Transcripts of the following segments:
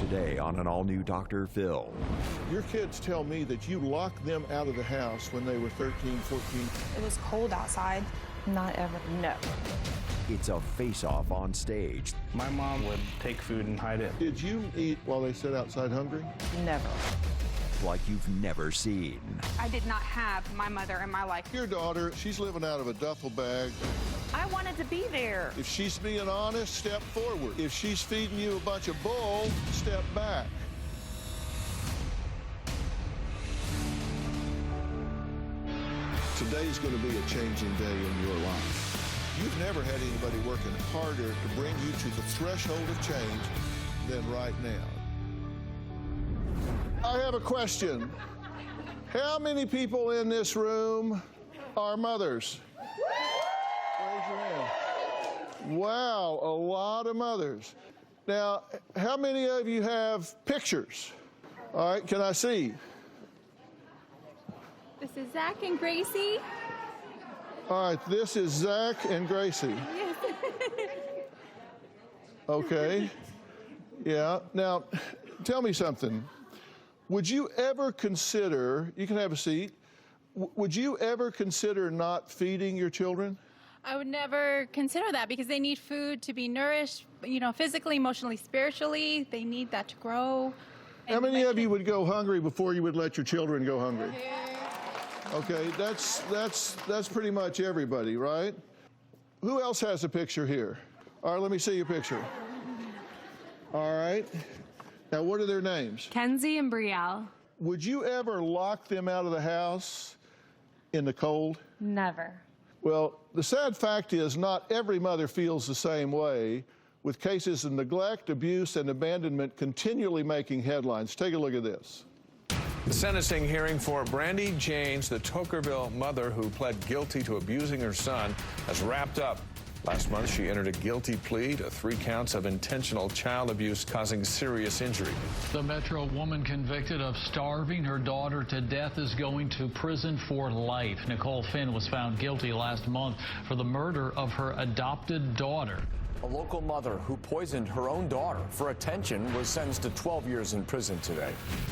today on an all-new Dr. Phil. Your kids tell me that you locked them out of the house when they were 13, 14. It was cold outside. Not ever, no. It's a face-off on stage. My mom would take food and hide it. Did you eat while they sat outside hungry? Never. Like you've never seen. I did not have my mother in my life. Your daughter, she's living out of a duffel bag. I wanted to be there. If she's being honest, step forward. If she's feeding you a bunch of bull, step back. Today's going to be a changing day in your life. You've never had anybody working harder to bring you to the threshold of change than right now. I have a question. How many people in this room are mothers? Raise your hand. Wow, a lot of mothers. Now, how many of you have pictures? All right, can I see? This is Zach and Gracie. All right, this is Zach and Gracie. Yes. Okay. Yeah. Now, tell me something. Would you ever consider, you can have a seat, would you ever consider not feeding your children? I would never consider that because they need food to be nourished, you know, physically, emotionally, spiritually. They need that to grow. How many of you would go hungry before you would let your children go hungry? Okay, that's pretty much everybody, right? Who else has a picture here? All right, let me see your picture. All right. Now, what are their names? Kenzie and Brielle. Would you ever lock them out of the house in the cold? Never. Well, the sad fact is not every mother feels the same way, with cases of neglect, abuse, and abandonment continually making headlines. Take a look at this. The sentencing hearing for Brandy James, the Tokerville mother who pled guilty to abusing her son, has wrapped up. Last month, she entered a guilty plea to 3 counts of intentional child abuse causing serious injury. The Metro woman convicted of starving her daughter to death is going to prison for life. Nicole Finn was found guilty last month for the murder of her adopted daughter. A local mother who poisoned her own daughter for attention was sentenced to 12 years in prison today.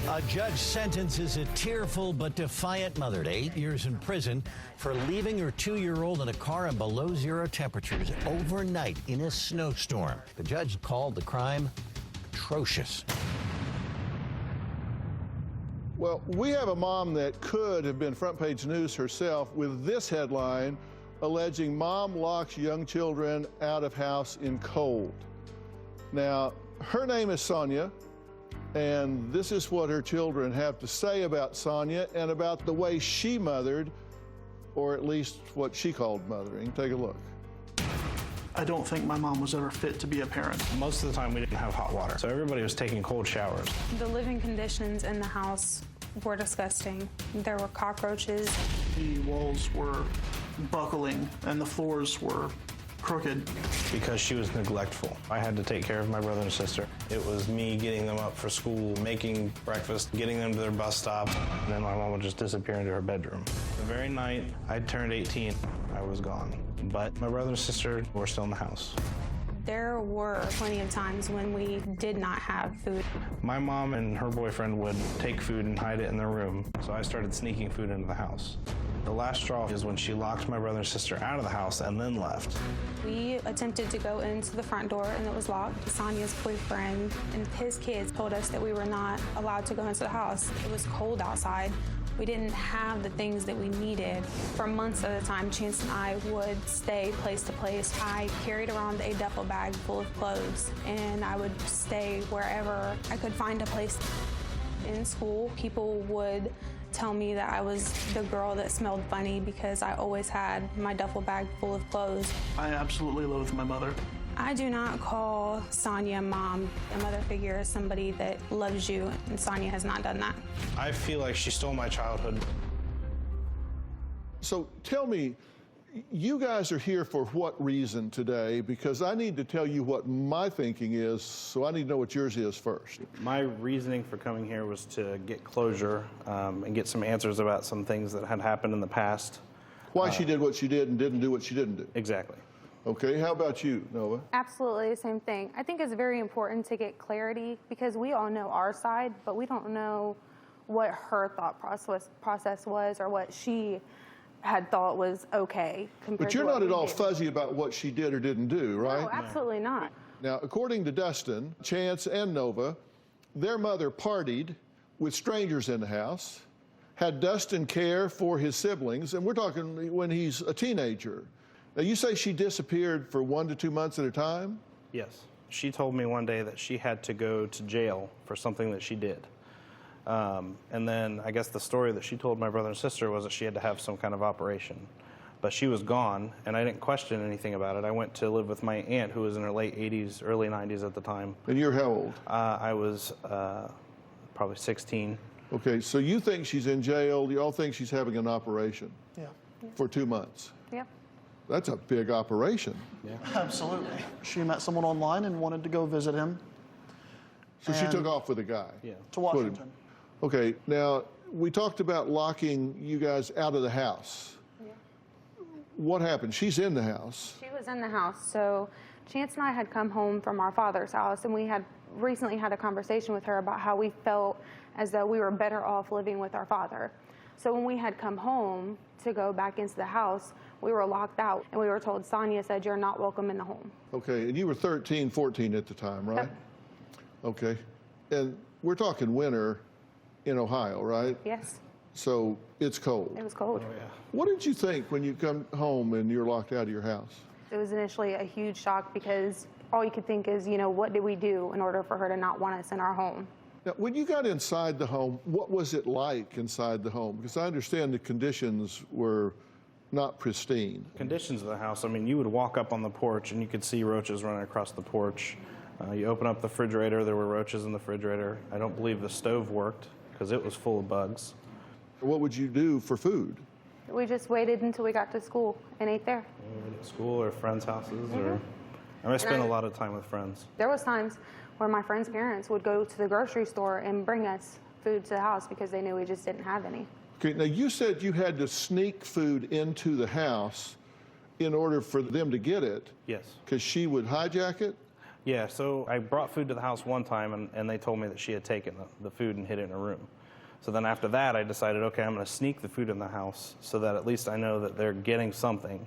A judge sentences a tearful but defiant mother to 8 years in prison for leaving her 2-year-old in a car in below zero temperatures overnight in a snowstorm. The judge called the crime atrocious. Well, we have a mom that could have been front page news herself with this headline, alleging mom locks young children out of house in cold. Now, her name is Sonya, and this is what her children have to say about Sonya and about the way she mothered, or at least what she called mothering. Take a look. I don't think my mom was ever fit to be a parent. Most of the time we didn't have hot water, so everybody was taking cold showers. The living conditions in the house were disgusting. There were cockroaches. The walls were buckling and the floors were crooked. Because she was neglectful. I had to take care of my brother and sister. It was me getting them up for school, making breakfast, getting them to their bus stop, and then my mom would just disappear into her bedroom. The very night I turned 18, I was gone. But my brother and sister were still in the house. There were plenty of times when we did not have food. My mom and her boyfriend would take food and hide it in their room, so I started sneaking food into the house. The last straw is when she locked my brother and sister out of the house and then left. We attempted to go into the front door and it was locked. Sonya's boyfriend and his kids told us that we were not allowed to go into the house. It was cold outside. We didn't have the things that we needed. For months at a time, Chance and I would stay place to place. I carried around a duffel bag full of clothes, and I would stay wherever I could find a place. In school, people would tell me that I was the girl that smelled funny because I always had my duffel bag full of clothes. I absolutely loathe my mother. I do not call Sonya mom. A mother figure is somebody that loves you, and Sonya has not done that. I feel like she stole my childhood. So tell me, you guys are here for what reason today? Because I need to tell you what my thinking is, so I need to know what yours is first. My reasoning for coming here was to get closure and get some answers about some things that had happened in the past. Why she did what she did and didn't do what she didn't do. Exactly. Okay, how about you, Nova? Absolutely the same thing. I think it's very important to get clarity because we all know our side, but we don't know what her thought process was or what she had thought was okay compared But you're to what not at we all did. fuzzy about what she did or didn't do, right? No, absolutely not. Now, according to Dustin, Chance, and Nova, their mother partied with strangers in the house, had Dustin care for his siblings, and we're talking when he's a teenager. Now, you say she disappeared for 1 to 2 months at a time? Yes. She told me one day that she had to go to jail for something that she did. And then I guess the story that she told my brother and sister was that she had to have some kind of operation. But she was gone, and I didn't question anything about it. I went to live with my aunt, who was in her late 80s, early 90s at the time. And you're how old? I was probably 16. Okay, so you think she's in jail, you all think she's having an operation? Yeah. For 2 months? Yeah. That's a big operation. Absolutely. She met someone online and wanted to go visit him. So she took off with a guy? Yeah. To Washington. Okay, now, we talked about locking you guys out of the house. Yeah. What happened? She's in the house. She was in the house, so Chance and I had come home from our father's house, and we had recently had a conversation with her about how we felt as though we were better off living with our father. So when we had come home to go back into the house, we were locked out, and we were told, Sonya said, you're not welcome in the home. Okay, and you were 13, 14 at the time, right? Yep. Okay, and we're talking winter in Ohio, right? Yes, So it's cold. it was cold. What did you think when you come home and you're locked out of your house? It was initially a huge shock because all you could think is, you know, what did we do in order for her to not want us in our home? Now, when you got inside the home, what was it like inside the home? Because I understand the conditions were not pristine. Conditions of the house, I mean, you would walk up on the porch and you could see roaches running across the porch. You open up the refrigerator, there were roaches in the refrigerator. I don't believe the stove worked because it was full of bugs. What would you do for food? We just waited until we got to school and ate there. At school or friends' houses, or I spent a lot of time with friends. There was times where my friends' parents would go to the grocery store and bring us food to the house because they knew we just didn't have any. Okay, now you said you had to sneak food into the house in order for them to get it. Yes. Because she would hijack it? Yeah, so I brought food to the house one time, and they told me that she had taken the food and hid it in her room. So then after that, I decided, okay, I'm going to sneak the food in the house so that at least I know that they're getting something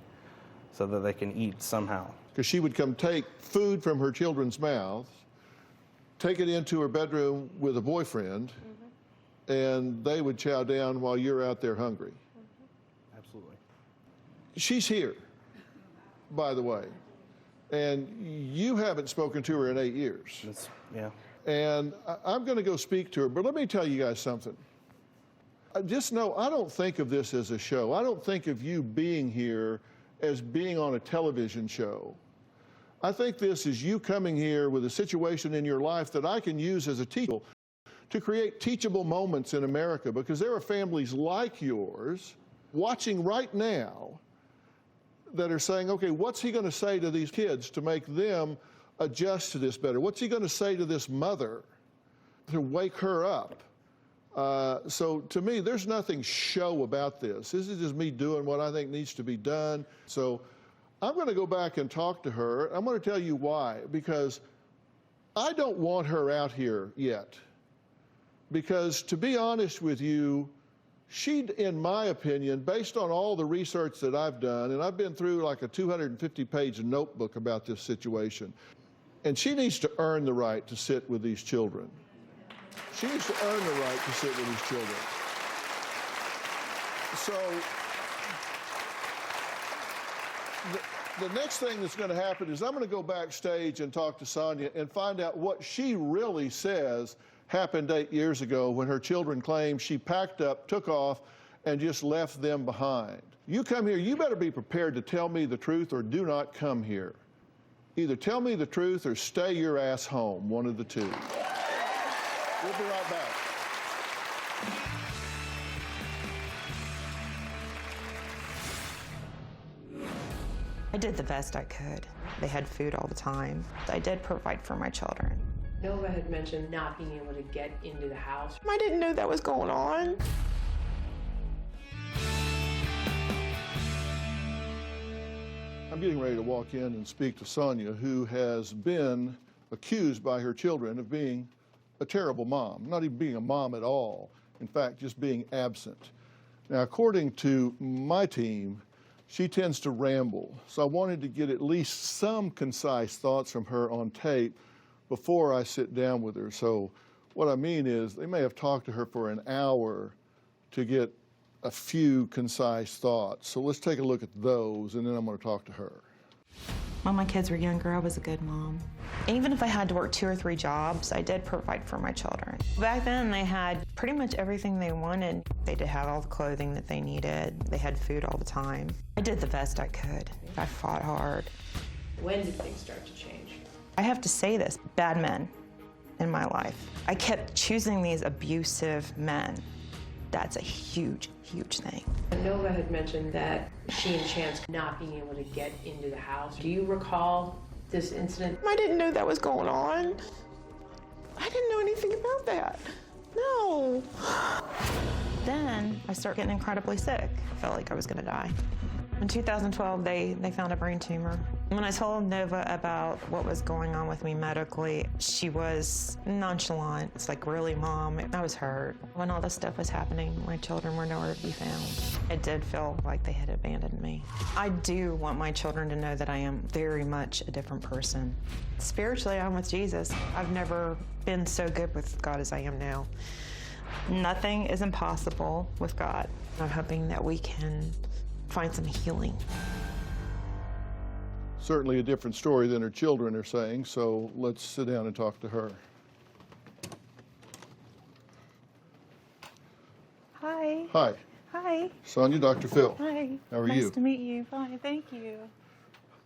so that they can eat somehow. Because she would come take food from her children's mouths, take it into her bedroom with a boyfriend, and they would chow down while you're out there hungry. Absolutely. She's here, by the way, and you haven't spoken to her in 8 years. Yeah. And I'm going to go speak to her, but let me tell you guys something. Just know, I don't think of this as a show. I don't think of you being here as being on a television show. I think this is you coming here with a situation in your life that I can use as a teacher to create teachable moments in America, because there are families like yours watching right now that are saying, okay, what's he going to say to these kids to make them adjust to this better? What's he going to say to this mother to wake her up? So to me, there's nothing show about this. This is just me doing what I think needs to be done. So I'm going to go back and talk to her. I'm going to tell you why. Because I don't want her out here yet. Because to be honest with you, she, in my opinion, based on all the research that I've done, and I've been through like a 250-page notebook about this situation, and she needs to earn the right to sit with these children. She needs to earn the right to sit with these children. So the next thing that's going to happen is I'm going to go backstage and talk to Sonya and find out what she really says happened 8 years ago when her children claimed she packed up, took off, and just left them behind. You come here, you better be prepared to tell me the truth or do not come here. Either tell me the truth or stay your ass home, one of the two. We'll be right back. I did the best I could. They had food all the time. I did provide for my children. Nova had mentioned not being able to get into the house. I didn't know that was going on. I'm getting ready to walk in and speak to Sonya, who has been accused by her children of being a terrible mom, not even being a mom at all. In fact, just being absent. Now, according to my team, she tends to ramble. So I wanted to get at least some concise thoughts from her on tape before I sit down with her. So what I mean is they may have talked to her for an hour to get a few concise thoughts. So let's take a look at those, and then I'm going to talk to her. When my kids were younger, I was a good mom. Even if I had to work 2 or 3 jobs, I did provide for my children. Back then, they had pretty much everything they wanted. They did have all the clothing that they needed. They had food all the time. I did the best I could. I fought hard. When did things start to change? I have to say this, bad men in my life. I kept choosing these abusive men. That's a huge, huge thing. Nova had mentioned that she and Chance not being able to get into the house. Do you recall this incident? I didn't know that was going on. I didn't know anything about that. No. Then I started getting incredibly sick. I felt like I was gonna die. In 2012, they found a brain tumor. When I told Nova about what was going on with me medically, she was nonchalant. It's like, really, Mom? I was hurt. When all this stuff was happening, my children were nowhere to be found. It did feel like they had abandoned me. I do want my children to know that I am very much a different person. Spiritually, I'm with Jesus. I've never been so good with God as I am now. Nothing is impossible with God. I'm hoping that we can find some healing. Certainly a different story than her children are saying, so let's sit down and talk to her. Hi. Hi. Hi. Sonya, Dr. Phil. Hi. How are nice you? Nice to meet you. Fine, thank you.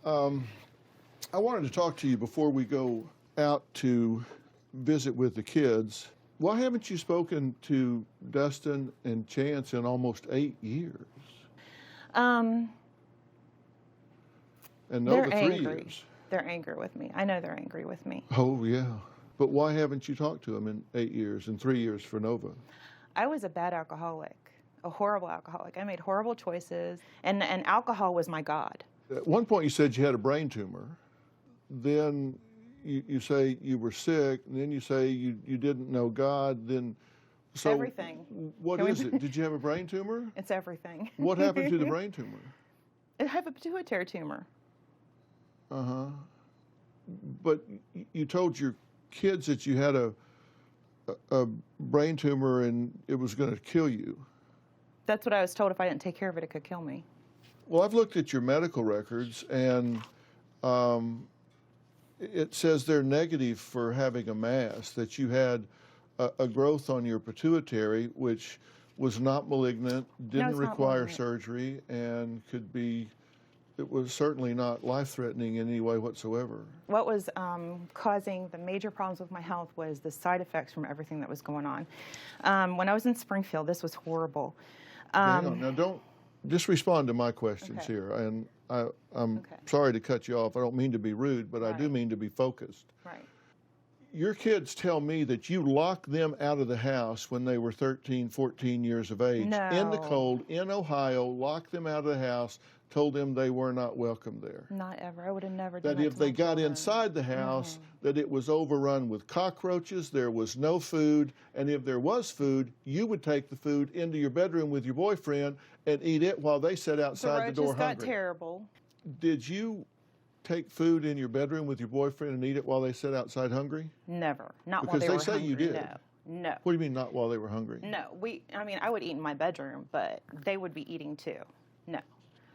I wanted to talk to you before we go out to visit with the kids. Why haven't you spoken to Dustin and Chance in almost 8 years? And Nova, they're angry. 3 years. They're angry with me. I know they're angry with me. Oh, yeah. But why haven't you talked to them in 8 years and 3 years for Nova? I was a bad alcoholic, a horrible alcoholic. I made horrible choices, and alcohol was my God. At one point you said you had a brain tumor. Then you say you were sick, and then you say you didn't know God. Then, so everything. What is it? Did you have a brain tumor? It's everything. What happened to the brain tumor? I have a pituitary tumor. Uh-huh. But you told your kids that you had a brain tumor and it was going to kill you. That's what I was told. If I didn't take care of it, it could kill me. Well, I've looked at your medical records, and it says they're negative for having a mass, that you had a growth on your pituitary, which was not malignant, didn't require surgery, and it was certainly not life-threatening in any way whatsoever. What was causing the major problems with my health was the side effects from everything that was going on. When I was in Springfield, this was horrible. Hang on. Now, don't just respond to my questions here. And I'm sorry to cut you off. I don't mean to be rude, but I do mean to be focused. Right. Your kids tell me that you locked them out of the house when they were 13, 14 years of age. No. In the cold, in Ohio, locked them out of the house, told them they were not welcome there. Not ever. I would have never done That that if to they my got children. inside the house, that it was overrun with cockroaches, there was no food, and if there was food, you would take the food into your bedroom with your boyfriend and eat it while they sat outside the door roaches got hungry. terrible. Did you take food in your bedroom with your boyfriend and eat it while they sat outside hungry? Never. Not Because while they were say hungry. you did. No. No. What do you mean not while they were hungry? No. I would eat in my bedroom, but they would be eating too. No.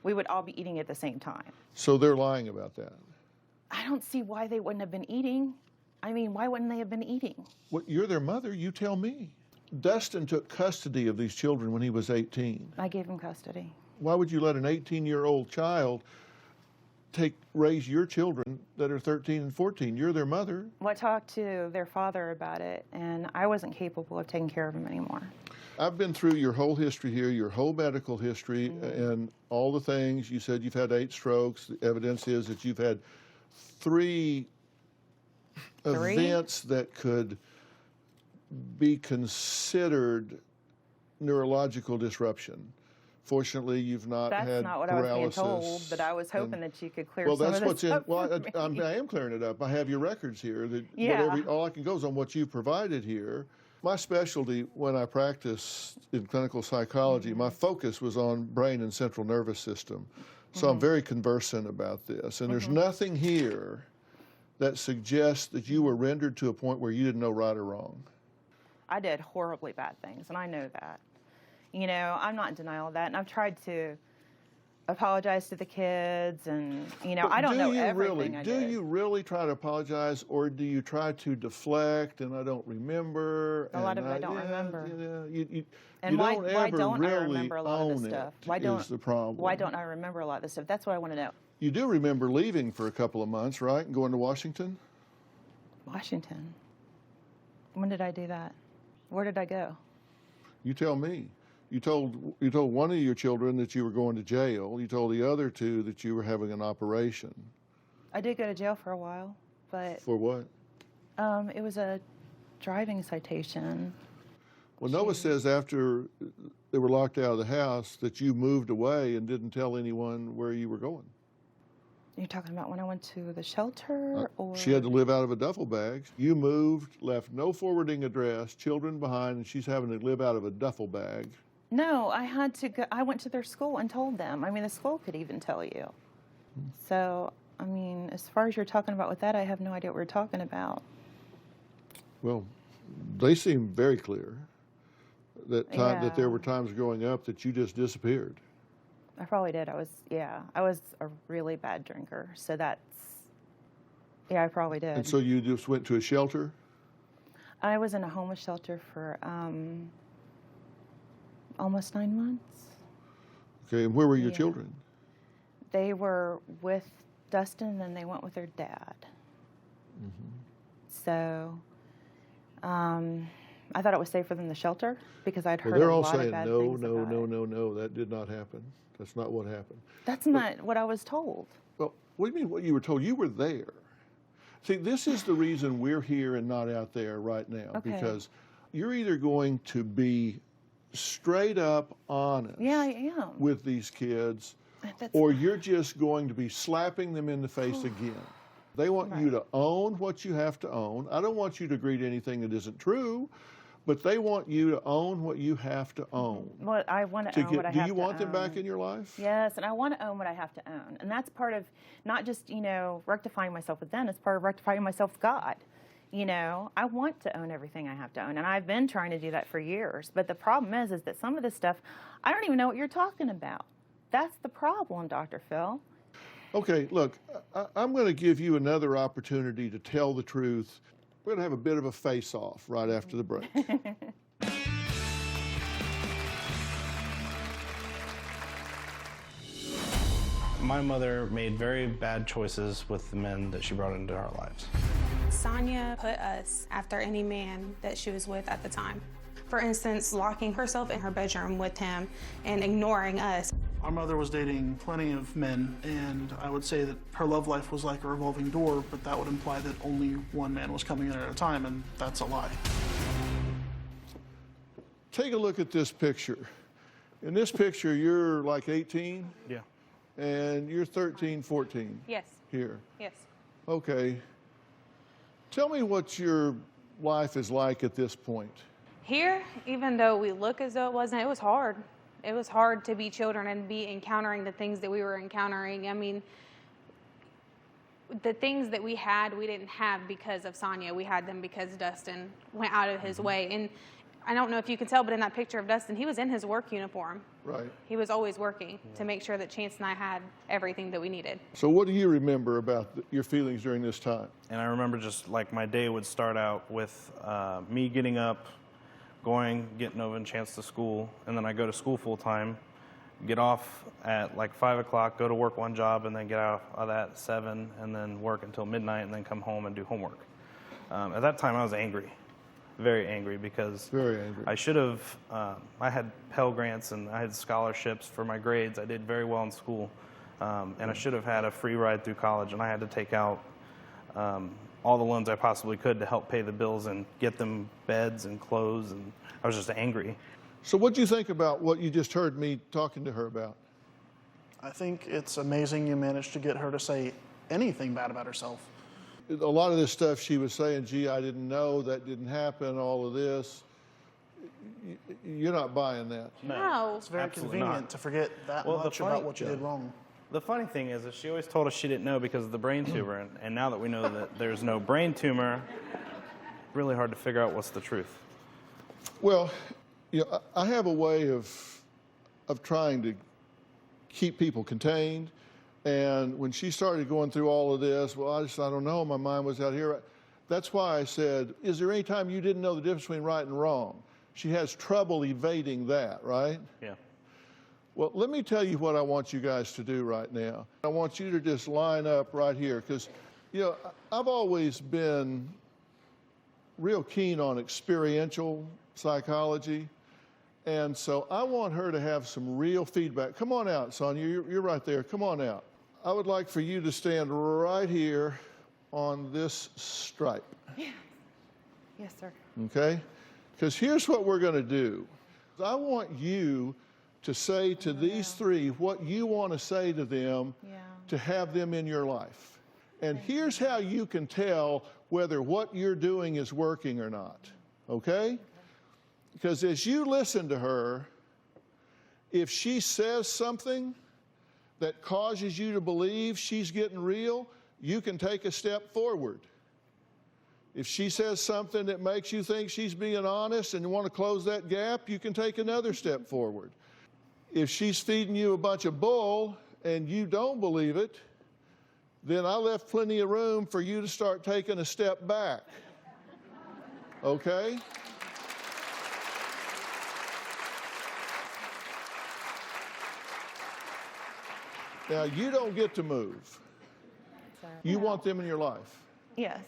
We would all be eating at the same time. So they're lying about that. I don't see why they wouldn't have been eating. I mean, why wouldn't they have been eating? Well, you're their mother, you tell me. Dustin took custody of these children when he was 18. I gave him custody. Why would you let an 18-year-old child raise your children that are 13 and 14? You're their mother. Well, I talked to their father about it, and I wasn't capable of taking care of him anymore. I've been through your whole history here, your whole medical history, and all the things. You said you've had 8 strokes. The evidence is that you've had 3 events that could be considered neurological disruption. Fortunately, you've not That's had not what paralysis. I was being told, but I was hoping that you could clear well, some that's of this what's in. up Well, for me. I am clearing it up. I have your records here. That Yeah. all I can go is on what you've provided here. My specialty when I practiced in clinical psychology, my focus was on brain and central nervous system. So I'm very conversant about this. And there's nothing here that suggests that you were rendered to a point where you didn't know right or wrong. I did horribly bad things, and I know that. You know, I'm not in denial of that, and I've tried to apologize to the kids, and, you know, But I don't know you everything really, I do did. you really try to apologize, or do you try to deflect, and I don't remember? A lot of and it I don't remember. You And why don't why ever don't I really remember a lot of own this stuff? it Why don't is the problem. Why don't I remember a lot of this stuff? That's what I want to know. You do remember leaving for a couple of months, right, and going to Washington? Washington. When did I do that? Where did I go? You tell me. You told one of your children that you were going to jail. You told the other two that you were having an operation. I did go to jail for a while, but For what? it was a driving citation. Well, Noah says after they were locked out of the house that you moved away and didn't tell anyone where you were going. You're talking about when I went to the shelter, or She had to live out of a duffel bag. You moved, left no forwarding address, children behind, and she's having to live out of a duffel bag. No, I had to go. I went to their school and told them. I mean, the school could even tell you. So, I mean, as far as you're talking about with that, I have no idea what we're talking about. Well, they seem very clear that that there Yeah. were times growing up that you just disappeared. I probably did. I was a really bad drinker. So yeah, I probably did. And so you just went to a shelter? I was in a homeless shelter for almost 9 months. Okay, and where were your Yeah. children? They were with Dustin, and they went with their dad. So I thought it was safer than the shelter because I'd heard Well, they're a all lot saying, of bad no, things no, about no, it. no, no, that did not happen. That's not what happened. That's not what I was told. Well, what do you mean what you were told? You were there. See, this is the reason we're here and not out there right now, Okay. because you're either going to be straight up honest Yeah, I am. with these kids, That's or you're just going to be slapping them in the face again. They want you to own what you have to own. I don't want you to agree to anything that isn't true, but they want you to own what you have to own. Well, I want to own what I have to own. Do you want them back in your life? Yes, and I want to own what I have to own. And that's part of not just, rectifying myself with them, it's part of rectifying myself with God. I want to own everything I have to own, and I've been trying to do that for years. But the problem is that some of this stuff, I don't even know what you're talking about. That's the problem, Dr. Phil. Okay, look, I'm going to give you another opportunity to tell the truth. We're going to have a bit of a face-off right after the break. My mother made very bad choices with the men that she brought into our lives. Sonya put us after any man that she was with at the time. For instance, locking herself in her bedroom with him and ignoring us. Our mother was dating plenty of men, and I would say that her love life was like a revolving door, but that would imply that only one man was coming in at a time, and that's a lie. Take a look at this picture. In this picture, you're like 18? Yeah. And you're 13, 14? Yes. Here. Yes. Okay. Tell me what your life is like at this point. Here, even though we look as though it wasn't, it was hard. It was hard to be children and be encountering the things that we were encountering. I mean, the things that we had, we didn't have because of Sonya. We had them because Dustin went out of his way. And I don't know if you can tell, but in that picture of Dustin, he was in his work uniform. Right. He was always working to make sure that Chance and I had everything that we needed. So what do you remember about your feelings during this time? And I remember just like my day would start out with me getting up, getting Nova and Chance to school, and then I go to school full time, get off at like 5 o'clock, go to work one job, and then get out of that at 7, and then work until midnight, and then come home and do homework. At that time, I was angry, very angry, because I should have, I had Pell Grants and I had scholarships for my grades. I did very well in school, and I should have had a free ride through college, and I had to take out all the loans I possibly could to help pay the bills and get them beds and clothes, and I was just angry. So what do you think about what you just heard me talking to her about? I think it's amazing you managed to get her to say anything bad about herself. A lot of this stuff she was saying, gee, I didn't know, that didn't happen, all of this. You're not buying that. No. It's very Absolutely convenient not. to forget that Well, the much funny- about what you did wrong. The funny thing is that she always told us she didn't know because of the brain tumor, and now that we know that there's no brain tumor, really hard to figure out what's the truth. Well, you know, I have a way of trying to keep people contained. And when she started going through all of this, well, I don't know, my mind was out here. That's why I said, is there any time you didn't know the difference between right and wrong? She has trouble evading that, right? Yeah. Well, let me tell you what I want you guys to do right now. I want you to just line up right here, because, you know, I've always been real keen on experiential psychology. And so I want her to have some real feedback. Come on out, Sonya, you're right there. Come on out. I would like for you to stand right here on this stripe. Yeah. Yes, sir. Okay? Because here's what we're going to do. I want you to say to these three what you want to say to them to have them in your life. And here's how you can tell whether what you're doing is working or not. Okay? Because as you listen to her, if she says something that causes you to believe she's getting real, you can take a step forward. If she says something that makes you think she's being honest and you want to close that gap, you can take another step forward. If she's feeding you a bunch of bull and you don't believe it, then I left plenty of room for you to start taking a step back. Okay? Now, you don't get to move. You want them in your life. Yes.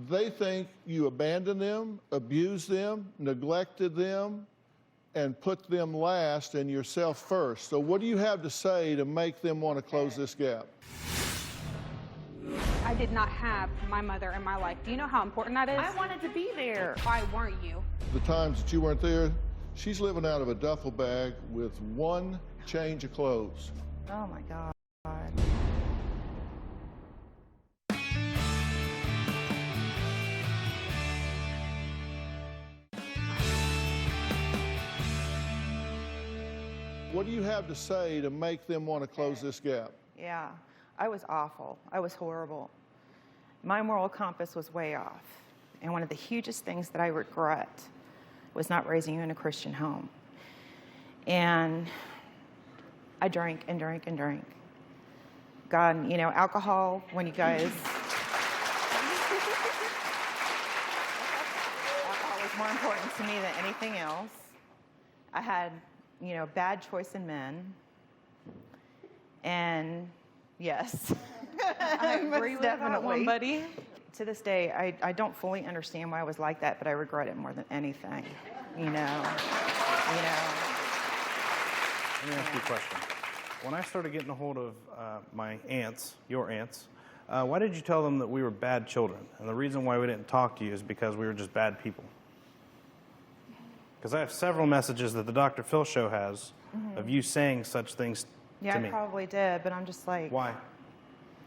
They think you abandoned them, abused them, neglected them, and put them last and yourself first. So what do you have to say to make them want to close this gap? I did not have my mother in my life. Do you know how important that is? I wanted to be there. Why weren't you? The times that you weren't there, she's living out of a duffel bag with one change of clothes. Oh my God. What do you have to say to make them want to close this gap? Yeah, I was awful. I was horrible. My moral compass was way off. And one of the hugest things that I regret was not raising you in a Christian home. And I drank and drank and drank. God, you know, alcohol, when you guys... alcohol was more important to me than anything else. I had, you know, bad choice in men. And yes. I agree with that one, buddy. To this day, I don't fully understand why I was like that, but I regret it more than anything, you know. Let me ask you a question. When I started getting a hold of my aunts, your aunts, why did you tell them that we were bad children? And the reason why we didn't talk to you is because we were just bad people. Because I have several messages that the Dr. Phil show has of you saying such things to me. I probably did, but I'm just like... Why?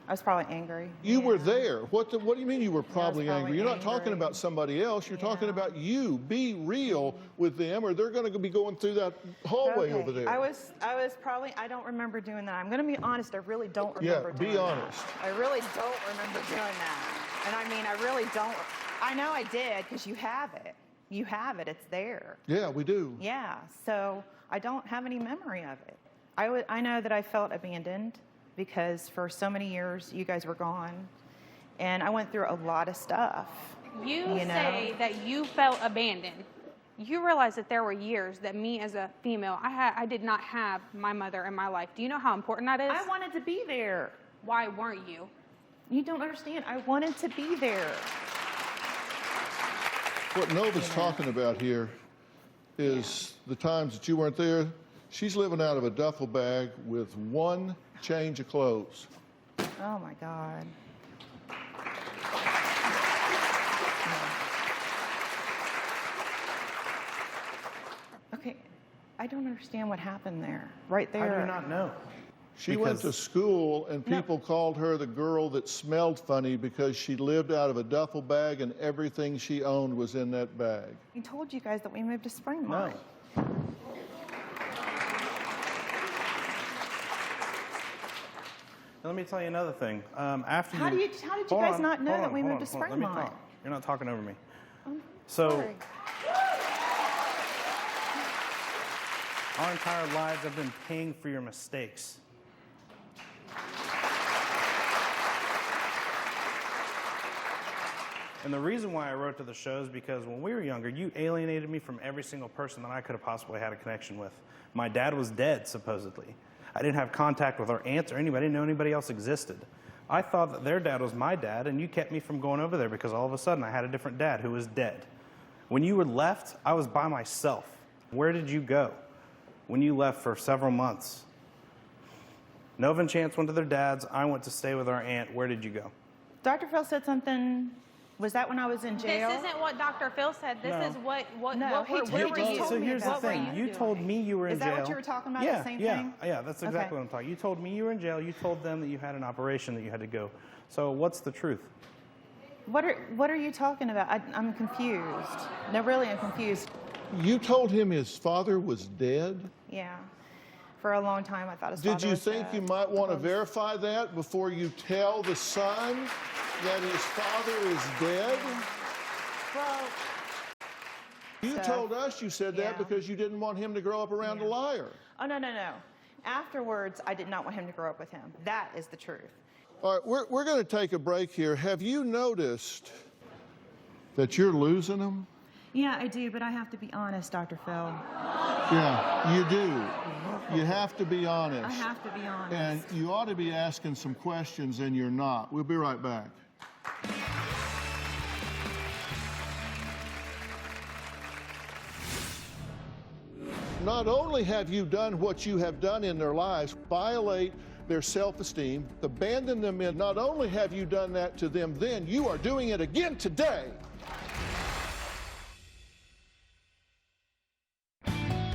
I was probably angry. You were there. What do you mean you were probably angry? You're not angry. talking about somebody else. You're talking about you. Be real with them, or they're going to be going through that hallway over there. I was probably, I don't remember doing that. I'm going to be honest, I really don't remember doing that. Yeah, be honest. I really don't remember doing that. And I mean, I really don't. I know I did, because you have it. You have it. It's there. Yeah, we do. Yeah, so I don't have any memory of it. I know that I felt abandoned because for so many years you guys were gone, and I went through a lot of stuff. You say that you felt abandoned. You realize that there were years that me as a female, I did not have my mother in my life. Do you know how important that is? I wanted to be there. Why weren't you? You don't understand. I wanted to be there. What Nova's talking about here is the times that you weren't there. She's living out of a duffel bag with one change of clothes. Oh my God. Okay, I don't understand what happened there, right there. How do you not know? She went to school and people called her the girl that smelled funny because she lived out of a duffel bag and everything she owned was in that bag. I told you guys that we moved to Springmont. No. Let me tell you another thing. How did you guys not know that we moved to Springmont? Let me talk. You're not talking over me. Sorry. Our entire lives have been paying for your mistakes. And the reason why I wrote to the show is because when we were younger, you alienated me from every single person that I could have possibly had a connection with. My dad was dead, supposedly. I didn't have contact with our aunts or anybody. I didn't know anybody else existed. I thought that their dad was my dad, and you kept me from going over there because all of a sudden I had a different dad who was dead. When you were left, I was by myself. Where did you go when you left for several months? Nova and Chance went to their dad's. I went to stay with our aunt. Where did you go? Dr. Phil said something. Was that when I was in jail? This isn't what Dr. Phil said. This is what where were you? So here's the thing. You told me you were in jail. Is that what you were talking about? The same thing? Yeah, that's exactly what I'm talking. You told me you were in jail. You told them that you had an operation that you had to go. So what's the truth? What are you talking about? I'm confused. No, really, I'm confused. You told him his father was dead? Yeah. For a long time, I thought his father was dead. Did you think you might want to verify that before you tell the son that his father is dead? Well, you told us you said that because you didn't want him to grow up around a liar. Oh, no. Afterwards, I did not want him to grow up with him. That is the truth. All right, we're going to take a break here. Have you noticed that you're losing them? Yeah, I do, but I have to be honest, Dr. Phil. Yeah, you do. You have to be honest. I have to be honest. And you ought to be asking some questions, and you're not. We'll be right back. Not only have you done what you have done in their lives, violate their self-esteem, abandon them in, not only have you done that to them then, you are doing it again today.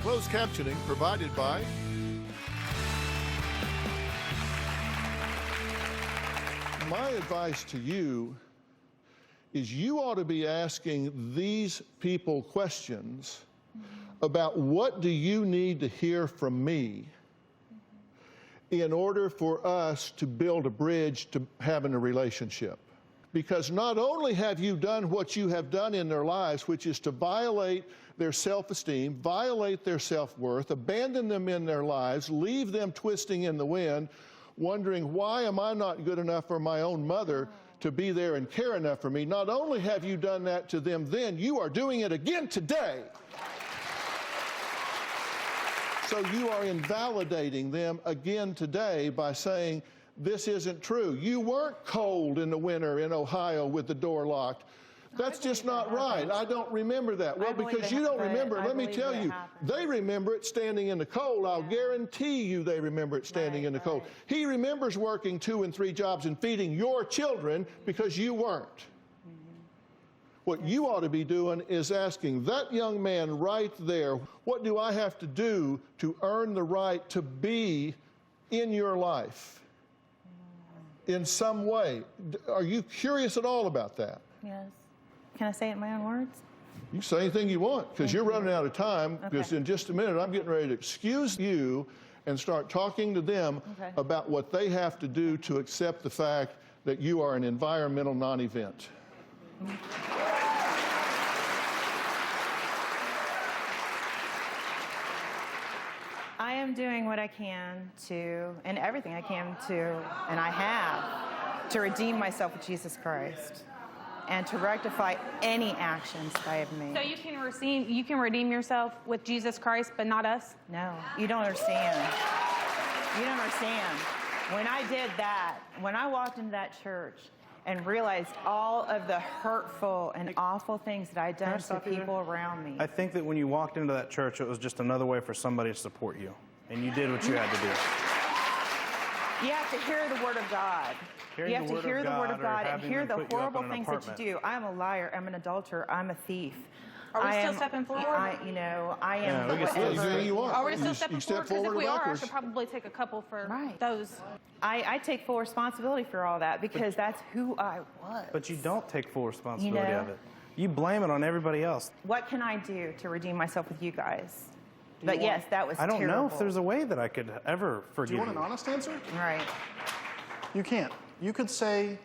Closed captioning provided by my advice to you is you ought to be asking these people questions about what do you need to hear from me in order for us to build a bridge to having a relationship. Because not only have you done what you have done in their lives, which is to violate their self-esteem, violate their self-worth, abandon them in their lives, leave them twisting in the wind, wondering, why am I not good enough for my own mother to be there and care enough for me? Not only have you done that to them then, you are doing it again today. So you are invalidating them again today by saying, this isn't true. You weren't cold in the winter in Ohio with the door locked. That's just not right. I don't remember that. Well, because you don't remember, let me tell you, they remember it standing in the cold. I'll guarantee you they remember it standing in the cold. He remembers working 2 and 3 jobs and feeding your children because you weren't. What you ought to be doing is asking that young man right there, what do I have to do to earn the right to be in your life in some way? Are you curious at all about that? Yes. Can I say it in my own words? You say anything you want, because you're running out of time, because in just a minute I'm getting ready to excuse you and start talking to them about what they have to do to accept the fact that you are an environmental non-event. I am doing what I can to, and everything I can to, and I have, to redeem myself with Jesus Christ and to rectify any actions that I have made. So you can redeem yourself with Jesus Christ, but not us? No, you don't understand. You don't understand. When I did that, when I walked into that church and realized all of the hurtful and awful things that I'd done to people around me. I think that when you walked into that church, it was just another way for somebody to support you. And you did what you had to do. You have to hear the Word of God. You have to hear the Word of God and hear the horrible things that you do. I'm a liar. I'm an adulterer. I'm a thief. Are we still stepping forward? I am. Yeah, you do anything you want. Are we still You stepping step forward? Because if forward or we are, I backwards. should probably take a couple for those. I take full responsibility for all that because that's who I was. But you don't take full responsibility You know? of it. You blame it on everybody else. What can I do to redeem myself with you guys? But yes, that was I don't terrible. know if there's a way that I could ever Do forgive you want an honest answer? Right. You can't. You could say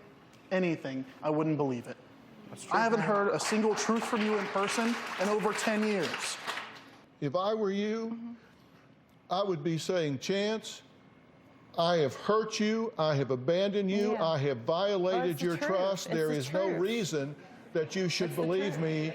anything. I wouldn't believe it. I haven't heard a single truth from you in person in over 10 years. If I were you, I would be saying, Chance, I have hurt you, I have abandoned you, Yeah. I have violated it's the your truth. trust. It's There the is no truth. reason that you should believe me.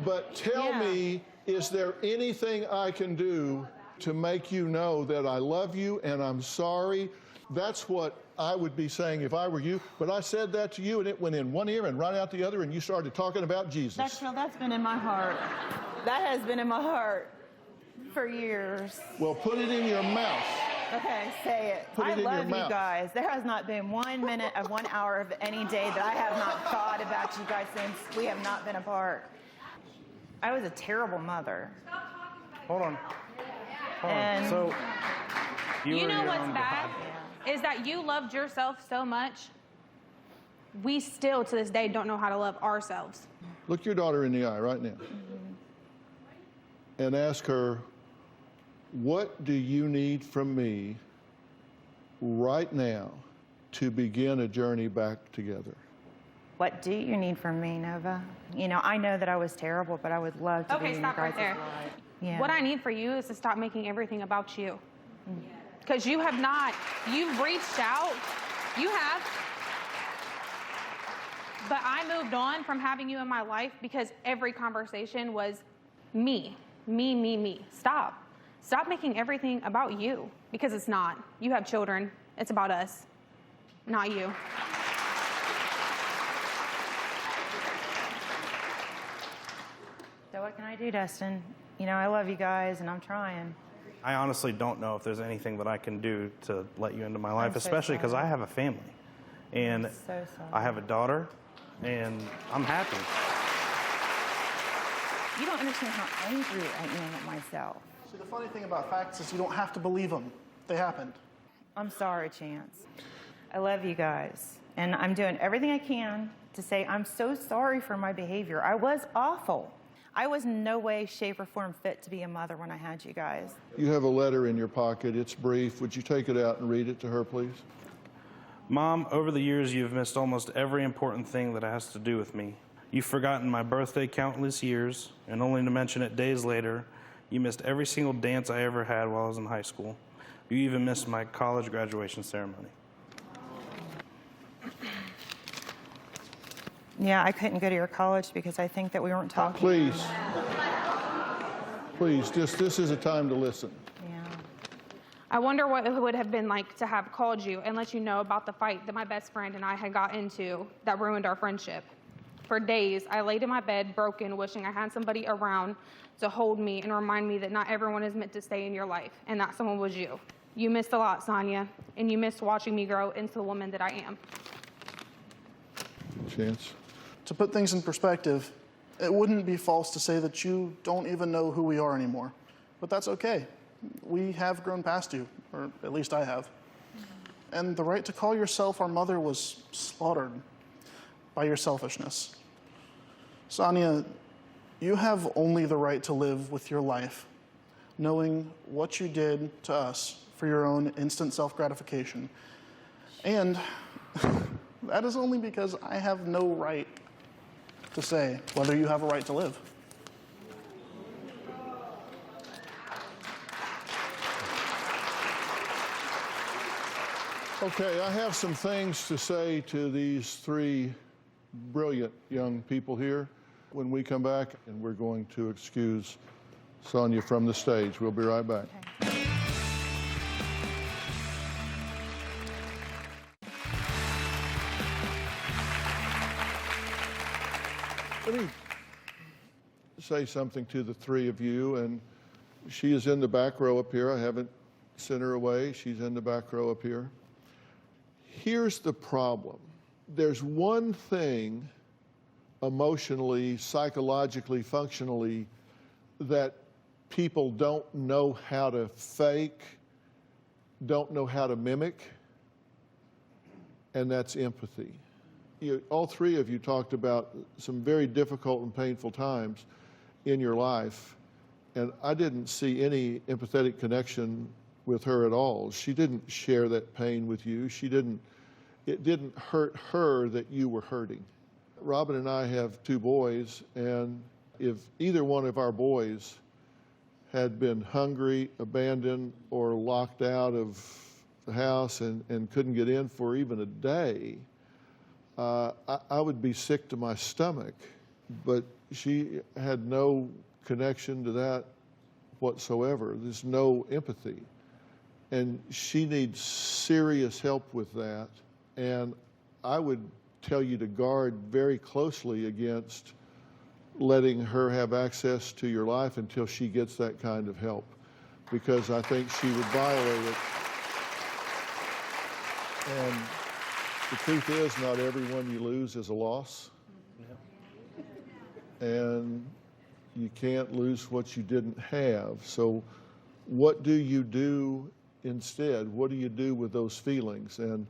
But tell me, is there anything I can do to make you know that I love you and I'm sorry? That's what I would be saying if I were you. But I said that to you and it went in one ear and right out the other and you started talking about Jesus. That's been in my heart. That has been in my heart for years. Well, put it in your mouth. Okay, say it. Put it I in your love you mouth. guys. There has not been 1 minute of 1 hour of any day that I have not thought about you guys since we have not been apart. I was a terrible mother. Hold on. And So, You were know your what's own bad? Is that you loved yourself so much, we still to this day don't know how to love ourselves. Look your daughter in the eye right now and ask her, what do you need from me right now to begin a journey back together? what do you need from me, Nova? You know, I know that I was terrible, but I would love to be in your stop right guys' there. life. Yeah. What I need for you is to stop making everything about you. Because you have not, you've reached out, you have. But I moved on from having you in my life because every conversation was me. Stop. Stop making everything about you because it's not. You have children. It's about us, not you. So what can I do, Dustin? You know, I love you guys and I'm trying. I honestly don't know if there's anything that I can do to let you into my life, I'm so especially because sorry. I have a family. And I'm so sorry. I have a daughter, and I'm happy. You don't understand how angry I am at myself. See, the funny thing about facts is you don't have to believe them. They happened. I'm sorry, Chance. I love you guys. And I'm doing everything I can to say I'm so sorry for my behavior. I was awful. I was in no way, shape, or form fit to be a mother when I had you guys. You have a letter in your pocket. It's brief. Would you take it out and read it to her, please? Mom, over the years, you've missed almost every important thing that has to do with me. You've forgotten my birthday countless years, and only to mention it days later, you missed every single dance I ever had while I was in high school. You even missed my college graduation ceremony. Yeah, I couldn't go to your college because I think that we weren't talking. Please. Please, just this is a time to listen. I wonder what it would have been like to have called you and let you know about the fight that my best friend and I had got into that ruined our friendship. For days, I laid in my bed broken, wishing I had somebody around to hold me and remind me that not everyone is meant to stay in your life, and that someone was you. You missed a lot, Sonya, and you missed watching me grow into the woman that I am. Chance. To put things in perspective, it wouldn't be false to say that you don't even know who we are anymore. But that's okay. We have grown past you, or at least I have. And the right to call yourself our mother was slaughtered by your selfishness. Sonya, you have only the right to live with your life, knowing what you did to us for your own instant self-gratification. And that is only because I have no right to say whether you have a right to live. Okay, I have some things to say to these three brilliant young people here when we come back, and we're going to excuse Sonya from the stage. We'll be right back. Okay. Let me say something to the three of you, and she is in the back row up here. I haven't sent her away. She's in the back row up here. Here's the problem. There's one thing emotionally, psychologically, functionally, that people don't know how to fake, don't know how to mimic, and that's empathy. All three of you talked about some very difficult and painful times in your life, and I didn't see any empathetic connection with her at all. She didn't share that pain with you. It didn't hurt her that you were hurting. Robin and I have two boys, and if either one of our boys had been hungry, abandoned, or locked out of the house and couldn't get in for even a day, I would be sick to my stomach. But she had no connection to that whatsoever. There's no empathy. And she needs serious help with that. And I would tell you to guard very closely against letting her have access to your life until she gets that kind of help, because I think she would violate it. And the truth is, not everyone you lose is a loss. And you can't lose what you didn't have. So what do you do instead? What do you do with those feelings? And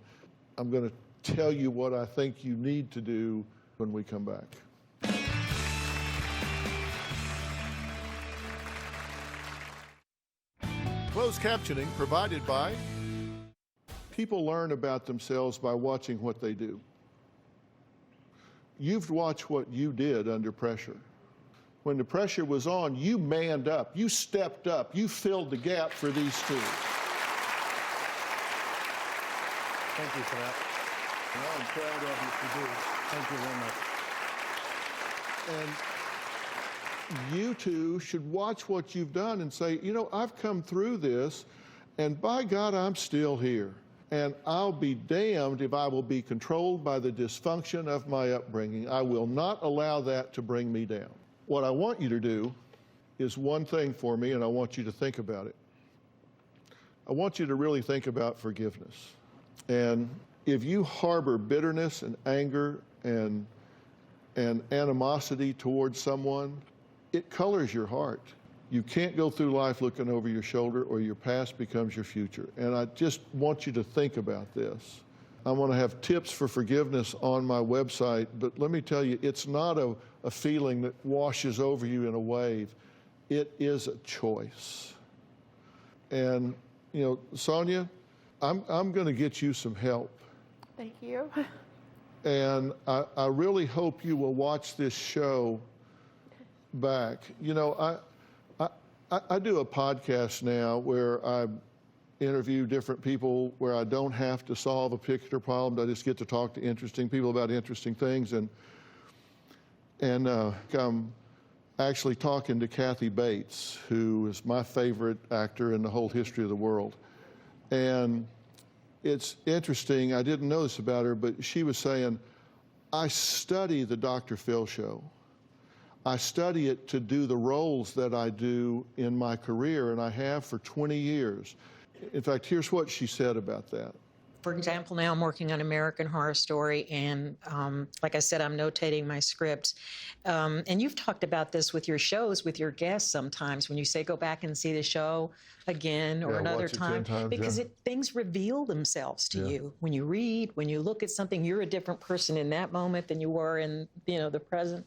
I'm going to tell you what I think you need to do when we come back. Closed captioning provided by... People learn about themselves by watching what they do. You've watched what you did under pressure. When the pressure was on, you manned up, you stepped up, you filled the gap for these two. Thank you for that. I'm proud of you for doing. Thank you very much. And you two should watch what you've done and say, you know, I've come through this, and by God, I'm still here. And I'll be damned if I will be controlled by the dysfunction of my upbringing. I will not allow that to bring me down. What I want you to do is one thing for me, and I want you to think about it. I want you to really think about forgiveness. And if you harbor bitterness and anger and animosity towards someone, it colors your heart. You can't go through life looking over your shoulder, or your past becomes your future. And I just want you to think about this. I'm going to have tips for forgiveness on my website, but let me tell you, it's not a feeling that washes over you in a wave. It is a choice. And, you know, Sonya, I'm going to get you some help. Thank you. And I really hope you will watch this show back. You know, I do a podcast now where I interview different people where I don't have to solve a particular problem. I just get to talk to interesting people about interesting things. And I'm actually talking to Kathy Bates, who is my favorite actor in the whole history of the world. And it's interesting, I didn't know this about her, but she was saying, I study the Dr. Phil show. I study it to do the roles that I do in my career, and I have for 20 years. In fact, here's what she said about that. For example, now I'm working on American Horror Story, and like I said, I'm notating my scripts. And you've talked about this with your shows, with your guests sometimes, when you say go back and see the show again or another time, because things reveal themselves to you. When you read, when you look at something, you're a different person in that moment than you were in, you know, the present.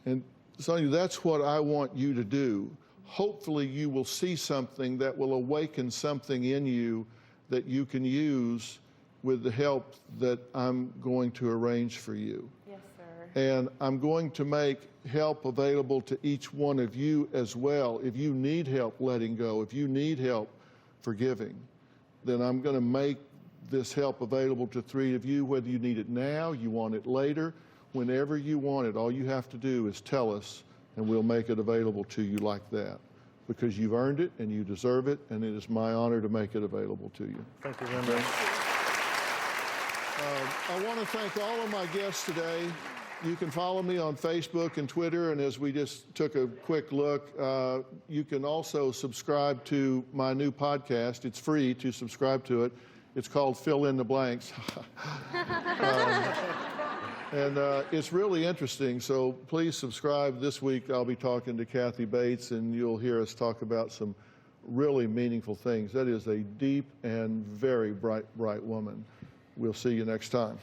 And Sonya, that's what I want you to do. Hopefully you will see something that will awaken something in you that you can use with the help that I'm going to arrange for you. Yes, sir. And I'm going to make help available to each one of you as well. If you need help letting go, if you need help forgiving, then I'm going to make this help available to three of you, whether you need it now, you want it later, whenever you want it. All you have to do is tell us, and we'll make it available to you like that, because you've earned it and you deserve it, and it is my honor to make it available to you. Thank you very much. I want to thank all of my guests today. You can follow me on Facebook and Twitter, and as we just took a quick look, you can also subscribe to my new podcast. It's free to subscribe to it. It's called Fill in the Blanks. And it's really interesting, so please subscribe. This week I'll be talking to Kathy Bates, and you'll hear us talk about some really meaningful things. That is a deep and very bright woman. We'll see you next time.